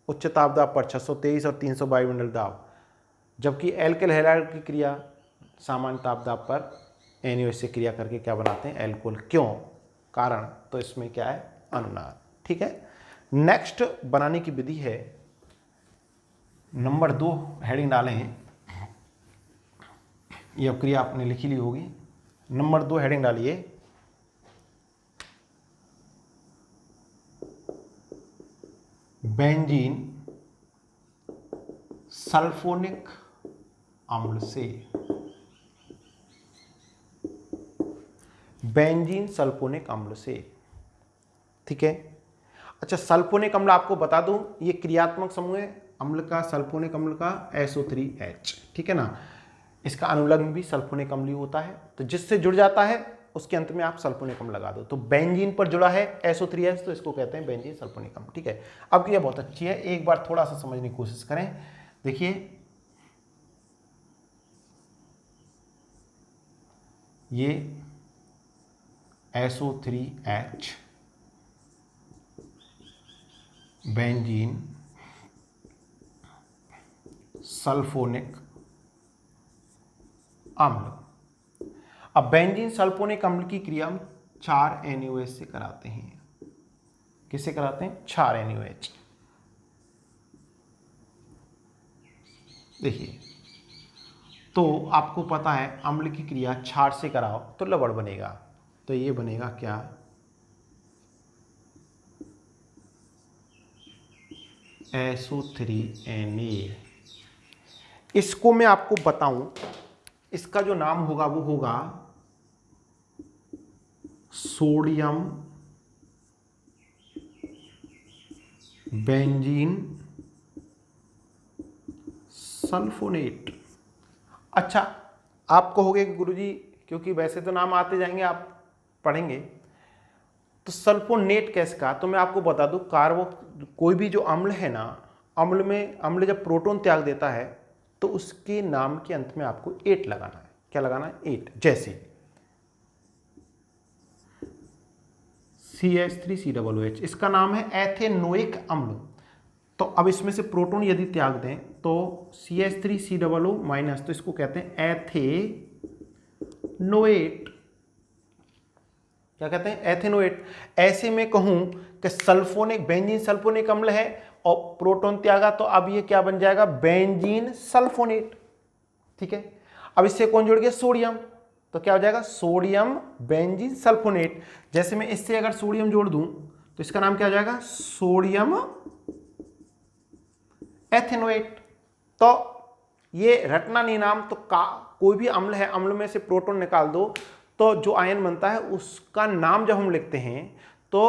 उच्च तापदाब पर 623 और 300 वायुमंडल दाब, जबकि एल्किल हैलाइड की क्रिया सामान्य तापदाब पर NaOH से क्रिया करके क्या बनाते हैं? एल्कोहल। क्यों? कारण तो इसमें क्या है? अनुनाद। ठीक है, नेक्स्ट बनाने की विधि है, नंबर 2 हेडिंग डाले हैं, ये अपक्रिया आपने लिखी ली होगी। नंबर 2 हेडिंग डालिए, बेंजीन सल्फोनिक अम्ल से। बेंजीन सल्फोनिक अम्ल से। ठीक है, अच्छा, सल्फोनिक अम्ल आपको बता दूं, ये क्रियात्मक समूह है अम्ल का, सल्फोनिक अम्ल का SO3H। ठीक है ना, इसका अनुलग्न भी सल्फोनिक अम्ल ही होता है, तो जिससे जुड़ जाता है उसके अंत में आप सल्फोनिक अम्ल लगा दो। तो बेंजीन पर जुड़ा है SO3H, तो इसको कहते हैं बेंजीन सल्फोनिक अम्ल। ठीक है, अब क्रिया बहुत अच्छी है, एक बार थोड़ा सा समझने की कोशिश करें। देखिए, ये SO3H बेंजीन सल्फोनिक अम्ल। अब बेंजीन सल्फोनिक अम्ल की क्रिया हम 4 NaOH से कराते हैं। किससे कराते हैं? 4 NaOH। देखिए, तो आपको पता है अम्ल की क्रिया क्षार से कराओ तो लवण बनेगा, तो ये बनेगा क्या? SO3Na। इसको मैं आपको बताऊं, इसका जो नाम होगा वो होगा सोडियम बेंजीन सल्फोनेट। अच्छा, आप कहोगे कि गुरुजी, क्योंकि वैसे तो नाम आते जाएंगे, आप पढ़ेंगे, तो सल्फोनेट कैसे कहा? तो मैं आपको बता दूं, कोई भी जो अम्ल है ना, अम्ल जब प्रोटॉन त्याग देता है तो उसके नाम के अंत में आपको एट लगाना है। क्या लगाना है? एट। जैसे CH3COOH, इसका नाम है एथेनोइक अम्ल। तो अब इसमें से प्रोटॉन यदि त्याग दें तो CH3COO माइनस, तो इसको कहते हैं एथेनोएट। क्या कहते हैं? एथेनोएट। ऐसे में कहूं कि सल्फोनिक, बेंजीन सल्फोनिक अम्ल है और प्रोटॉन त्यागा, तो अब ये क्या बन जाएगा? Benzene sulphonate. ठीक है, अब इससे कौन जुड़ गया? सोडियम, तो क्या हो जाएगा? Sodium benzene sulphonate. जैसे मैं इससे अगर सोडियम जोड़ दूं तो इसका नाम क्या हो जाएगा? Sodium ethanoate. तो ये रटना नहीं नाम, तो कोई भी अम्ल है, अम्ल में से प्रोटॉन निकाल दो तो जो आयन बनता है उसका नाम जब हम लिखते हैं तो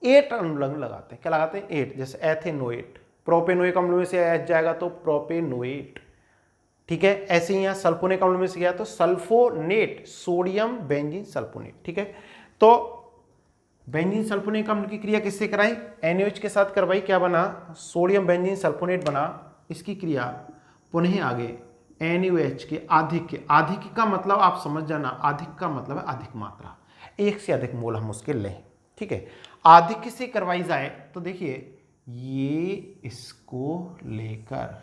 एट अनुलग्न लगाते हैं। क्या लगाते हैं? एट। जैसे एथेनोएट, प्रोपेनोइक अम्ल में से एच जाएगा तो प्रोपेनोएट। ठीक है, ऐसे ही यहां सल्फोनिक अम्ल में से गया तो सल्फोनेट, सोडियम बेंजीन सल्फोनेट। ठीक है, तो बेंजीन सल्फोनिक अम्ल की क्रिया किससे कराई? NaOH के साथ करवाई, क्या बना? सोडियम बेंजीन सल्फोनेट बना। इसकी क्रिया पुनः आगे NaOH के अधिक का मतलब आप समझ जाना, अधिक का मतलब है अधिक मात्रा, एक से अधिक मोल हम उसके लें, ठीक है। अधिक से करवाई जाए तो देखिए ये इसको लेकर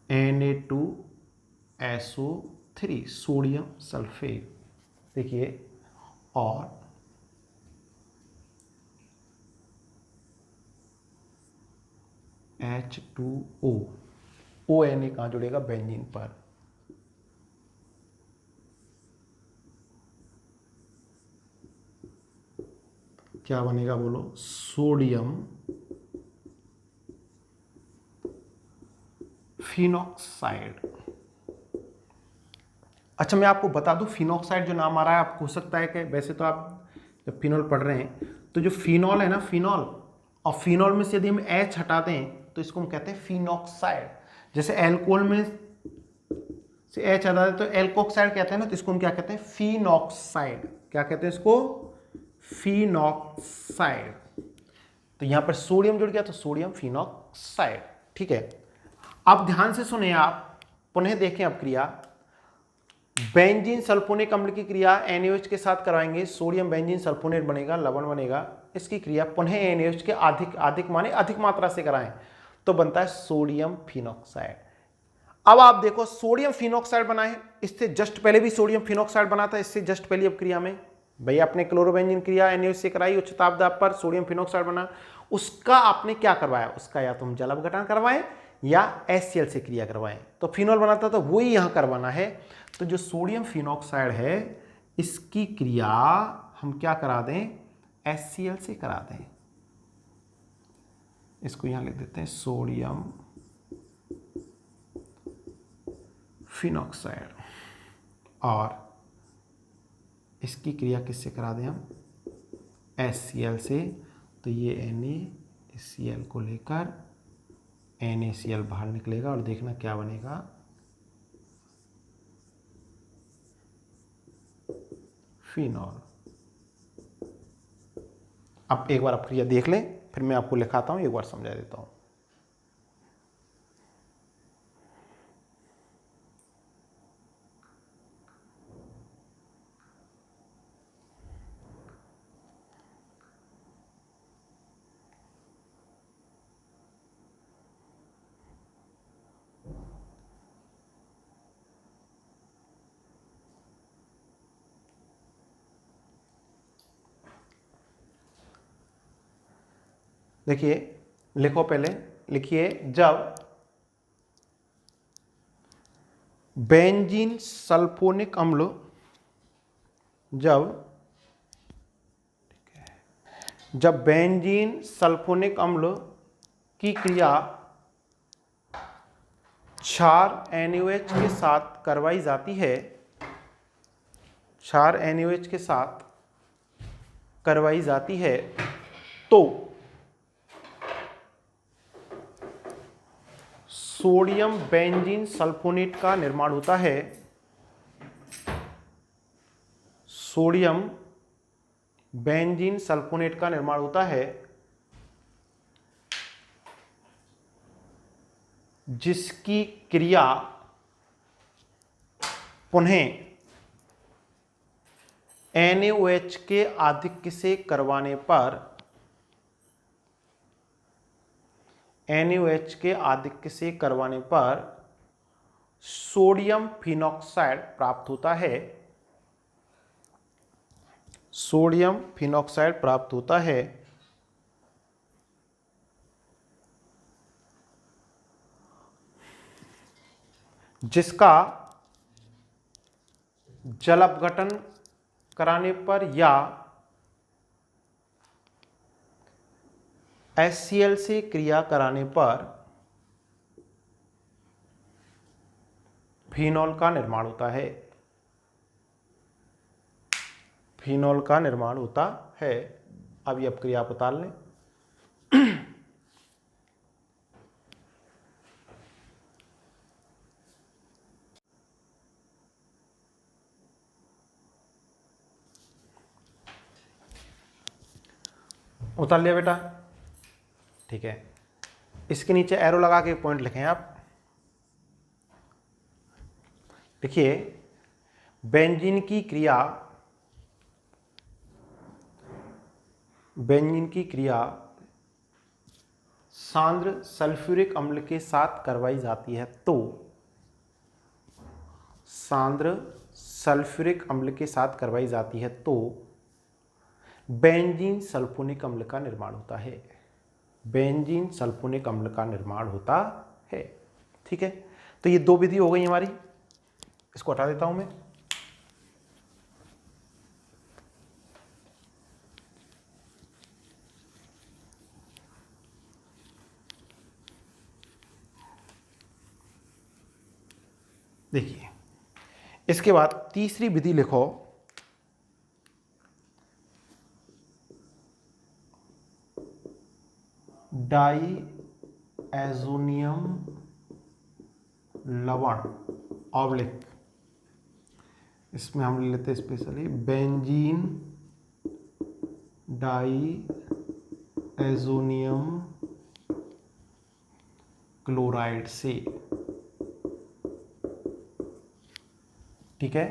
Na2SO3 सोडियम सल्फेट, देखिए, और H2O, ONA कहाँ जुड़ेगा? बेंजीन पर। क्या बनेगा बोलो? Sodium phenoxide. अच्छा, मैं आपको बता दूं, फिनॉक्साइड जो नाम आ रहा है आपको हो सकता है कि वैसे तो आप जब फिनॉल पढ़ रहे हैं तो जो फिनॉल है ना, फिनॉल, और फिनॉल में से यदि हम H हटाते हैं तो इसको हम कहते हैं फिनॉक्साइड। जैसे एल्कोहल में से H हटा दें तो एल्कोक्साइड कहते हैं ना, तो इसको हम क्या कहते हैं? फिनॉक्साइड। क्या कहते हैं इसको? फिनॉक्साइड। तो यहां पर सोडियम जुड़ गया तो सोडियम फिनॉक्साइड, ठीक है। अब ध्यान से सुने आप, पुनः देखें अब क्रिया। बेंजीन सल्फोनिक अम्ल की क्रिया NaOH के साथ कराएंगे, सोडियम बेंजीन सल्फोनेट बनेगा, लवण बनेगा। इसकी क्रिया पुनः NaOH के अधिक माने अधिक मात्रा से कराएं तो बनता है सोडियम फिनॉक्साइड। अब आप देखो सोडियम फिनॉक्साइड बना है, इससे जस्ट पहले भी सोडियम फिनॉक्साइड बना था, इससे जस्ट पहले अब क्रिया में भैया अपने क्लोरोबेंजीन क्रिया NaOH से कराई, उच्च ताप दाब पर सोडियम फिनॉक्साइड बना। उसका आपने क्या करवाया? उसका या तो हम जल अपघटन करवाएं या HCl से क्रिया करवाएं। तो फिनॉल बनाता तो वही यहां करवाना है। तो जो सोडियम फिनॉक्साइड है इसकी क्रिया हम क्या करा दें? HCl से करा दें। इसको यहां लिख देते हैं सोडियम फिनॉक्साइड, और इसकी क्रिया किससे करा दें हम? HCl से। तो ये NaCl को लेकर NaCl बाहर निकलेगा और देखना क्या बनेगा? फिनॉल। अब एक बार आप क्रिया देख लें, फिर मैं आपको लिखाता हूं, एक बार समझा देता हूं। देखिए, लिखो, पहले लिखिए, जब बेंजीन सल्फोनिक अम्ल जब बेंजीन सल्फोनिक अम्ल की क्रिया क्षार NaOH के साथ करवाई जाती है, क्षार NaOH के साथ करवाई जाती है, तो सोडियम बेंजीन सल्फोनेट का निर्माण होता है। सोडियम बेंजीन सल्फोनेट का निर्माण होता है, जिसकी क्रिया पुनः NaOH के आधिक्य से करवाने पर NaOH के आधिक्य से करवाने पर सोडियम फिनॉक्साइड प्राप्त होता है। सोडियम फिनॉक्साइड प्राप्त होता है, जिसका जल अपघटन कराने पर या HCl से क्रिया कराने पर फिनॉल का निर्माण होता है। फिनॉल का निर्माण होता है। अब क्रिया बता लें। उतार लिया बेटा, ठीक है। इसके नीचे एरो लगा के पॉइंट लिखें आप। देखिए बेंजीन की क्रिया सांद्र सल्फ्यूरिक अम्ल के साथ करवाई जाती है तो सांद्र सल्फ्यूरिक अम्ल के साथ करवाई जाती है तो बेंजीन सल्फोनिक अम्ल का निर्माण होता है। बेंजीन सल्फोनिक अम्ल का निर्माण होता है, ठीक है। तो ये दो विधि हो गई हमारी, इसको हटा देता हूं मैं। देखिए इसके बाद तीसरी विधि लिखो, डाईएज़ोनियम लवण ऑब्लिक, इसमें हम ले लेते हैं स्पेशली बेंजीन डाईएज़ोनियम क्लोराइड से, ठीक है।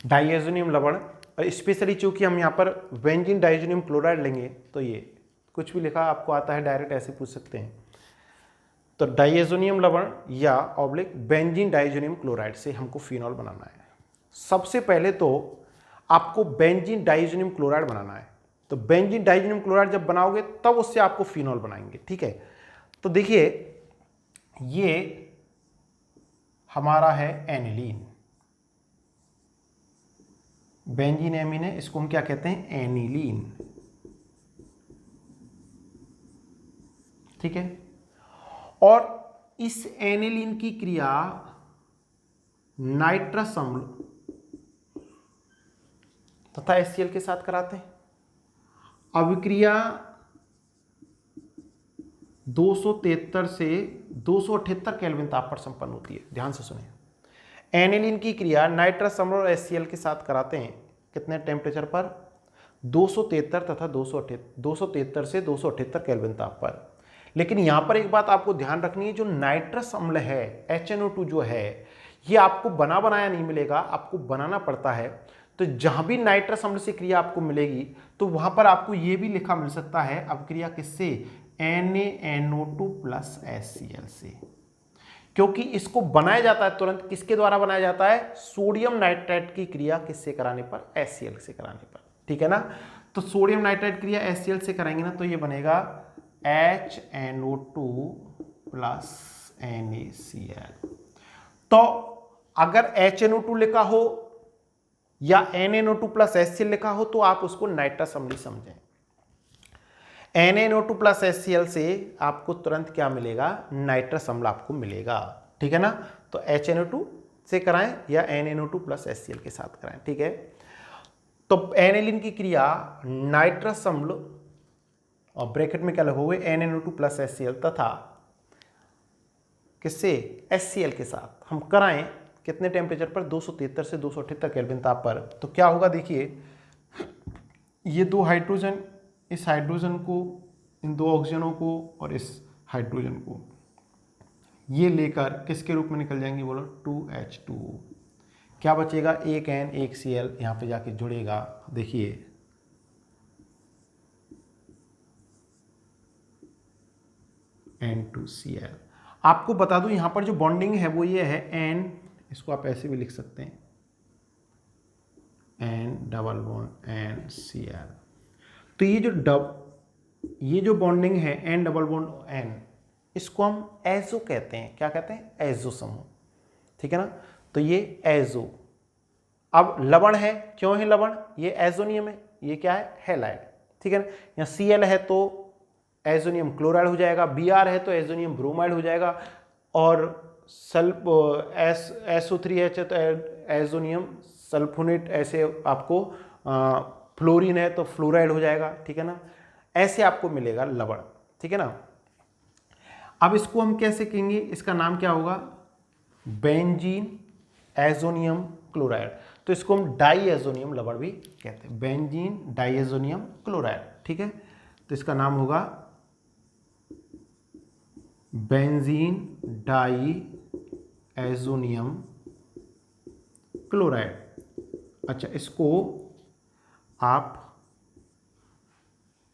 डाईएज़ोनियम लवण, और स्पेशली चूंकि हम यहाँ पर बेंजीन डाईएज़ोनियम क्लोराइड लेंगे तो ये कुछ भी लिखा आपको आता है डायरेक्ट ऐसे पूछ सकते हैं। तो डाईएज़ोनियम लवण या ऑब्लिक बेंजीन डाईएज़ोनियम क्लोराइड से हमको फिनॉल बनाना है। सबसे पहले तो आपको बेंजीन डाईएज़ोनियम क्लोराइड बनाना है। तो बेंजीन डाईएज़ोनियम क्लोराइड जब बनाओगे तब उससे आपको फिनॉल बनाएंगे, ठीक है। तो देखिए ये हमारा है एनिलीन, बेंजीन एमीन है, इसको हम क्या कहते हैं, एनिलीन, ठीक है। और इस एनिलीन की क्रिया नाइट्रस अम्ल तथा HCl के साथ कराते हैं। अभिक्रिया 273 से 278 केल्विन ताप पर संपन्न होती है। ध्यान से सुनिए, एनिलीन की क्रिया नाइट्रस अम्ल और HCl के साथ कराते हैं कितने टेम्परेचर पर, 273 तथा 273 से 278 केल्विन ताप पर। लेकिन यहां पर एक बात आपको ध्यान रखनी है, जो नाइट्रस अम्ल है HNO2 जो है ये आपको बना बनाया नहीं मिलेगा, आपको बनाना पड़ता है। तो जहां भी नाइट्रस अम्ल से क्रिया आपको मिलेगी तो वहां पर आपको ये भी लिखा मिल सकता है अपक्रिया किससे, NaNO2 प्लस HCl से, क्योंकि इसको बनाया जाता है तुरंत किसके द्वारा बनाया जाता है, सोडियम नाइट्राइट की क्रिया किससे कराने पर, HCl से कराने पर, ठीक है ना। तो सोडियम नाइट्राइट क्रिया HCl से कराएंगे ना तो ये बनेगा HNO2 प्लस NaCl। तो अगर HNO2 लिखा हो या NaNO2 प्लस HCl लिखा हो तो आप उसको नाइट्रस अम्ल समझें। NaNO2 प्लस HCl से आपको तुरंत क्या मिलेगा, नाइट्रस अम्ल आपको मिलेगा, ठीक है ना। तो HNO2 से कराएं या NaNO2 प्लस HCl के साथ कराएं, ठीक है। तो एनिलीन की क्रिया नाइट्रस अम्ल और ब्रैकेट में क्या लिखोगे, NaNO2 प्लस HCl तथा किससे, HCl के साथ हम कराएं कितने टेम्परेचर पर, 273 से 278 केल्विन ताप पर। तो क्या होगा देखिए, ये दो हाइड्रोजन, इस हाइड्रोजन को, इन दो ऑक्सीजनों को और इस हाइड्रोजन को ये लेकर किसके रूप में निकल जाएंगे, बोलो 2H2O। क्या बचेगा, एक N एक Cl यहाँ पे जाके जुड़ेगा। देखिए N2Cl। आपको बता दूं यहां पर जो बॉन्डिंग है वो ये है N, इसको आप ऐसे भी लिख सकते हैं N_NCl। तो ये जो बॉन्डिंग है N_N, इसको हम एजो कहते हैं। क्या कहते हैं, एजो समूह, ठीक है ना। तो ये एजो, अब लवण है, क्यों है लवण, ये एजोनियम है, ये क्या है, हैलाइड, ठीक है ना। यहाँ Cl है तो एजोनियम क्लोराइड हो जाएगा, Br है तो एजोनियम ब्रोमाइड हो जाएगा, और SO3H है तो एजोनियम सल्फोनेट, ऐसे आपको फ्लोरीन है तो फ्लोराइड हो जाएगा, ठीक है ना। ऐसे आपको मिलेगा लवण, ठीक है ना। अब इसको हम कैसे कहेंगे, इसका नाम क्या होगा, बेंजीन एजोनियम क्लोराइड। तो इसको हम डाईएजोनियम लवण भी कहते हैं, बेंजीन डाईएजोनियम क्लोराइड। ठीक है, तो इसका नाम होगा बेंजीन डाईएजोनियम क्लोराइड। अच्छा, इसको आप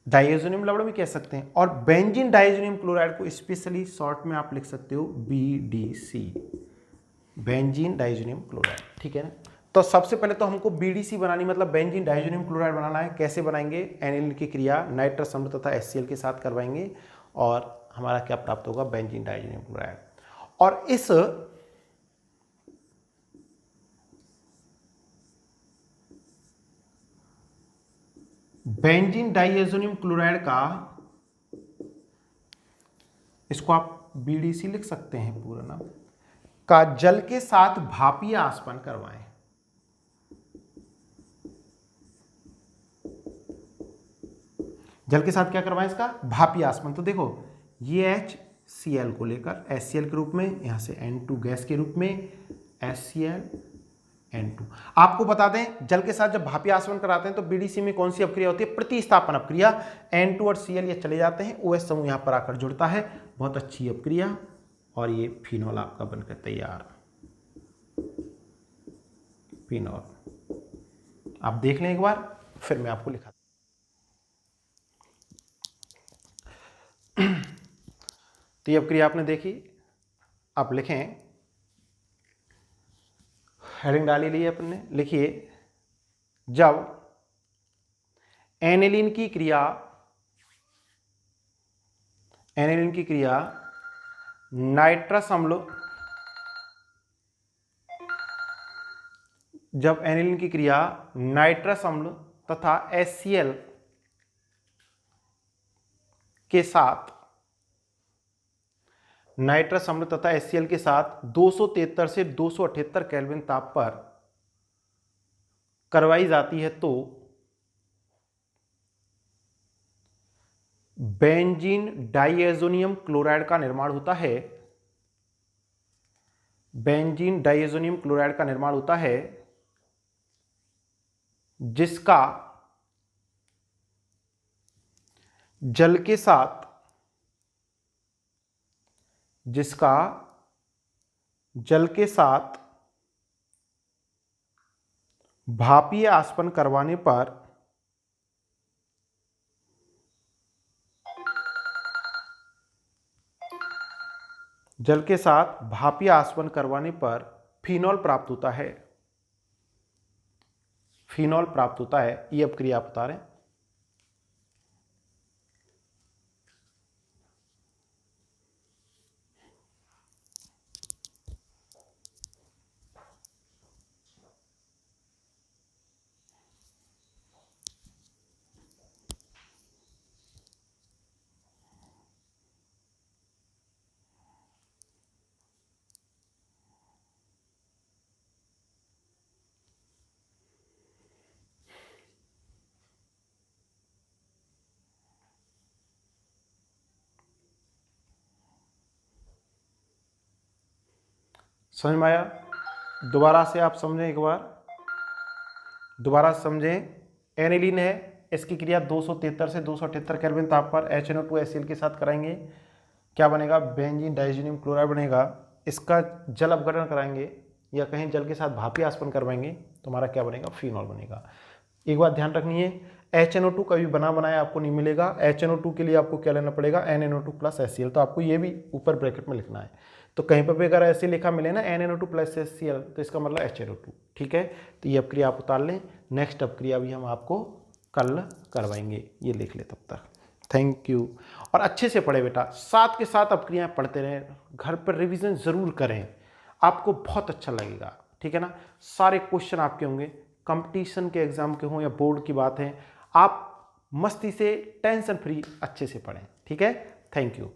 डाईएजोनियम लवण भी कह सकते हैं, और बेंजीन डाईएजोनियम क्लोराइड को स्पेशली शॉर्ट में आप लिख सकते हो BDC, बेंजीन डाईएजोनियम क्लोराइड। ठीक है ना, तो सबसे पहले तो हमको BDC बनानी, मतलब बेंजीन डाईएजोनियम क्लोराइड बनाना है। कैसे बनाएंगे? एनिलीन की क्रिया नाइट्रस अम्ल तथा HCl के साथ करवाएंगे और हमारा क्या प्राप्त होगा? Benzene diazonium chloride. और इस बेंजीन डाईएजोनियम क्लोराइड का, इसको आप BDC लिख सकते हैं पूरा नाम, का जल के साथ भापीय आसपन करवाएं। जल के साथ क्या करवाएं? इसका भापीय आसपन। तो देखो, ये HCl को लेकर HCl के रूप में, यहां से N2 गैस के रूप में HCl N2। आपको बता दें, जल के साथ जब भापीय आसवन कराते हैं तो BDC में कौन सी अपक्रिया होती है? प्रतिस्थापन अपक्रिया। N2 और Cl ये चले जाते हैं, OH समूह यहां पर आकर जुड़ता है, बहुत अच्छी अपक्रिया, और ये फिनॉल आपका बनकर तैयार। फिनॉल आप देख लें एक बार, फिर मैं आपको लिखा। तो ये अपक्रिया आपने देखी, आप लिखें, हेडिंग डाली ली अपन ने, लिखिए, जब एनिलीन की क्रिया नाइट्रस अम्ल, जब एनिलीन की क्रिया नाइट्रस अम्ल तथा HCl के साथ, नाइट्रस अम्ल तथा HCl के साथ 273 से 278 केल्विन ताप पर करवाई जाती है तो बेंजीन डाईएजोनियम क्लोराइड का निर्माण होता है। बेंजीन डाईएजोनियम क्लोराइड का निर्माण होता है, जिसका जल के साथ, भापीय आसपन करवाने पर फिनॉल प्राप्त होता है। फिनॉल प्राप्त होता है, ये अपक्रिया आप बता रहे हैं। समझ में आया? दोबारा से आप समझें एक बार, दोबारा समझें। एनिलीन है, इसकी क्रिया 273 से 278 केल्विन ताप पर HNO2 HCl के साथ कराएंगे, क्या बनेगा? बेंजीन डाईएजोनियम क्लोराइड बनेगा। इसका जल अपघटन कराएंगे या कहीं जल के साथ भापीय आसपन करवाएंगे तो हमारा क्या बनेगा? फिनॉल बनेगा। एक बात ध्यान रखनी है, HNO2 कभी बना बनाया आपको नहीं मिलेगा। HNO2 के लिए आपको क्या लेना पड़ेगा? NNO2 plus HCl। तो आपको ये भी ऊपर ब्रैकेट में लिखना है। तो कहीं पर भी अगर ऐसे लिखा मिले ना NNO2 प्लस HCl, तो इसका मतलब HNO2। ठीक है, तो ये अपक्रिया आप उतार लें। नेक्स्ट अपक्रिया भी हम आपको कल करवाएंगे, ये लिख ले तब तक। Thank you. और अच्छे से पढ़े बेटा, साथ के साथ अपक्रियाएं पढ़ते रहें, घर पर रिवीजन ज़रूर करें, आपको बहुत अच्छा लगेगा। ठीक है ना, सारे क्वेश्चन आपके होंगे, कंपटीशन के एग्जाम के हों या बोर्ड की बात है, आप मस्ती से टेंशन फ्री अच्छे से पढ़ें। ठीक है, थैंक यू।